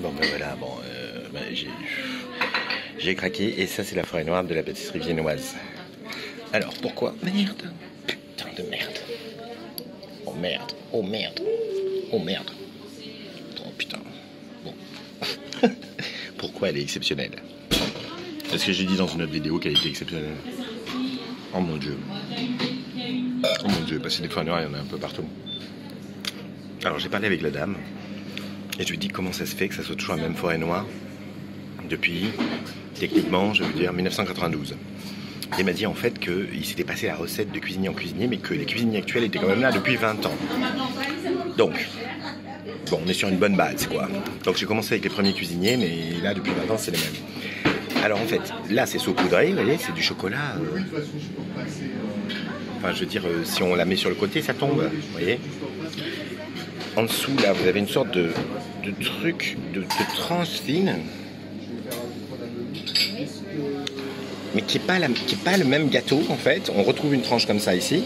Bon ben voilà, bon, j'ai craqué et ça c'est la forêt noire de la pâtisserie viennoise. Alors pourquoi? Merde, putain de merde. Oh merde, oh merde, oh merde. Oh putain, bon. Pourquoi elle est exceptionnelle? Parce que j'ai dit dans une autre vidéo qu'elle était exceptionnelle. Oh mon dieu. Oh mon dieu, parce que des forêts noires il y en a un peu partout. Alors j'ai parlé avec la dame. Et je lui dis comment ça se fait que ça soit toujours la même forêt noire depuis, techniquement, je veux dire, 1992. Et il m'a dit en fait qu'il s'était passé la recette de cuisinier en cuisinier, mais que les cuisiniers actuels étaient quand même là depuis 20 ans. Donc, bon, on est sur une bonne base, quoi. Donc j'ai commencé avec les premiers cuisiniers, mais là, depuis 20 ans, c'est les mêmes. Alors en fait, là, c'est saupoudré, vous voyez, c'est du chocolat. Enfin, je veux dire, si on la met sur le côté, ça tombe, vous voyez. En dessous, là, vous avez une sorte de truc, de tranche fine, mais qui est pas le même gâteau, en fait. On retrouve une tranche comme ça ici,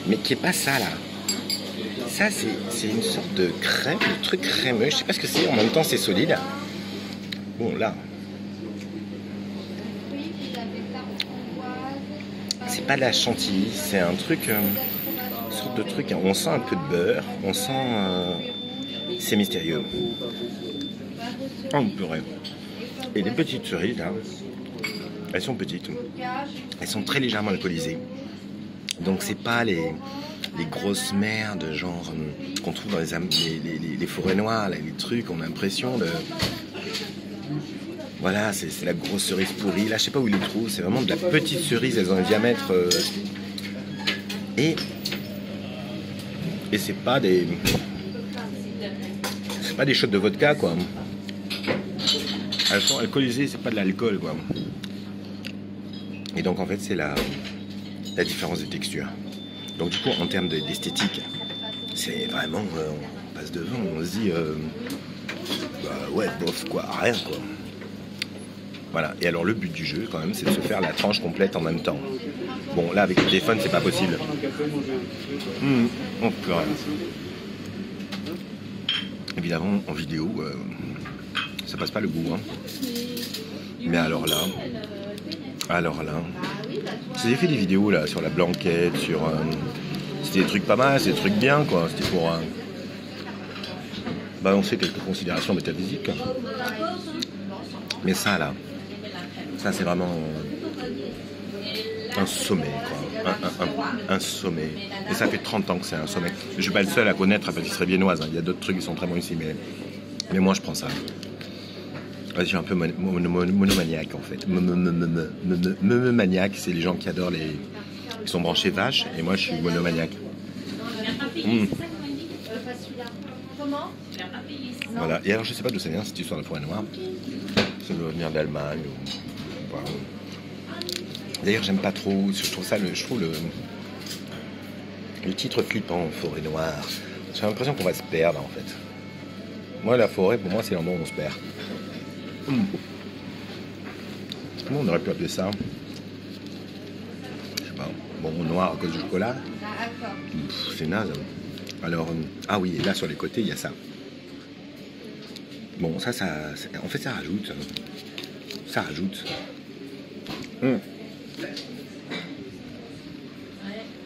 mais qui est pas ça, là. Ça, c'est une sorte de crème, de truc crémeux. Je sais pas ce que c'est, en même temps, c'est solide. Bon, là. C'est pas de la chantilly, c'est un truc... une sorte de truc, on sent un peu de beurre, on sent... c'est mystérieux. Oh, purée. Et les petites cerises, là, elles sont petites. Elles sont très légèrement alcoolisées. Donc c'est pas les grosses merdes, genre, qu'on trouve dans les forêts noires, là, les trucs, on a l'impression de... Voilà, c'est la grosse cerise pourrie. Là, je sais pas où ils les trouvent, c'est vraiment de la petite cerise, elles ont un diamètre... Et c'est pas des... C'est pas des shots de vodka, quoi. Elles sont alcoolisées, c'est pas de l'alcool, quoi. Et donc, en fait, c'est la différence des textures. Donc, du coup, en termes d'esthétique, c'est vraiment... on passe devant, on se dit... bah, ouais, bof, quoi, rien, quoi. Voilà. Et alors, le but du jeu, quand même, c'est de se faire la tranche complète en même temps. Bon, là, avec le téléphone, c'est pas possible. Oh, purée. Évidemment, en vidéo, ça passe pas le goût. Hein. Mais alors là, j'ai fait des vidéos là sur la blanquette, sur... c'était des trucs pas mal, c'est des trucs bien, quoi. C'était pour balancer quelques considérations métaphysiques. Mais ça, là, ça, c'est vraiment un sommet, quoi. Un sommet. Et ça fait 30 ans que c'est un sommet. Je suis pas le seul à connaître la pâtisserie viennoise. Hein. Il y a d'autres trucs qui sont très bons ici, mais moi je prends ça. Ouais, je suis un peu monomaniaque en fait. Monomaniaque, c'est les gens qui adorent les... Ils sont branchés vaches, et moi je suis monomaniaque. Voilà. Et alors je sais pas d'où ça vient cette histoire de forêt noire. Ça doit venir d'Allemagne ou... Voilà. D'ailleurs, j'aime pas trop. Je trouve le titre flippant, forêt noire. J'ai l'impression qu'on va se perdre en fait. Moi, la forêt, pour moi, c'est l'endroit où on se perd. Comment on aurait pu appeler ça? Je sais pas. Bon, noir à cause du chocolat. C'est naze. Alors, ah oui, et là sur les côtés, il y a ça. Bon, ça en fait, ça rajoute. Ça rajoute.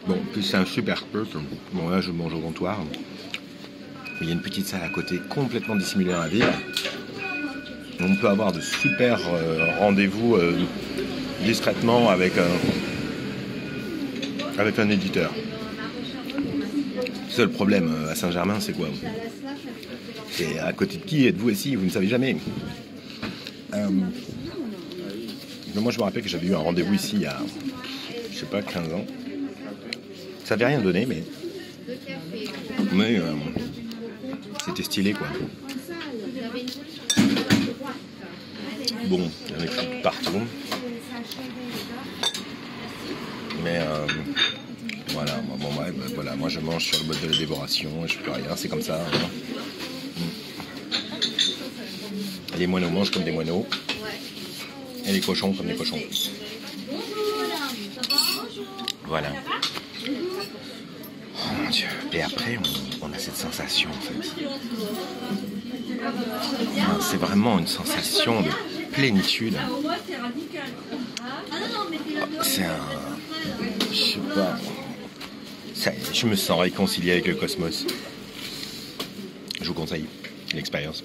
Bon, puis c'est un super truc. Bon, là, je mange au comptoir. Il y a une petite salle à côté, complètement dissimulée dans la ville. On peut avoir de super rendez-vous discrètement avec un éditeur. Le seul problème à Saint-Germain, c'est quoi? C'est à côté de qui êtes-vous ici? Vous ne savez jamais. Moi, je me rappelle que j'avais eu un rendez-vous ici il y a, je sais pas, 15 ans. Ça n'avait rien donné, mais c'était stylé, quoi. Bon, il y en a tout partout. Mais voilà, voilà, moi je mange sur le mode de la dévoration, je fais plus rien, c'est comme ça. Hein. Les moineaux mangent comme des moineaux. Et les cochons comme des cochons. Voilà. Oh mon Dieu. Et après, on a cette sensation, en fait. c'est vraiment une sensation de plénitude. C'est un... Je sais pas... Ça y est, je me sens réconcilié avec le cosmos. Je vous conseille l'expérience.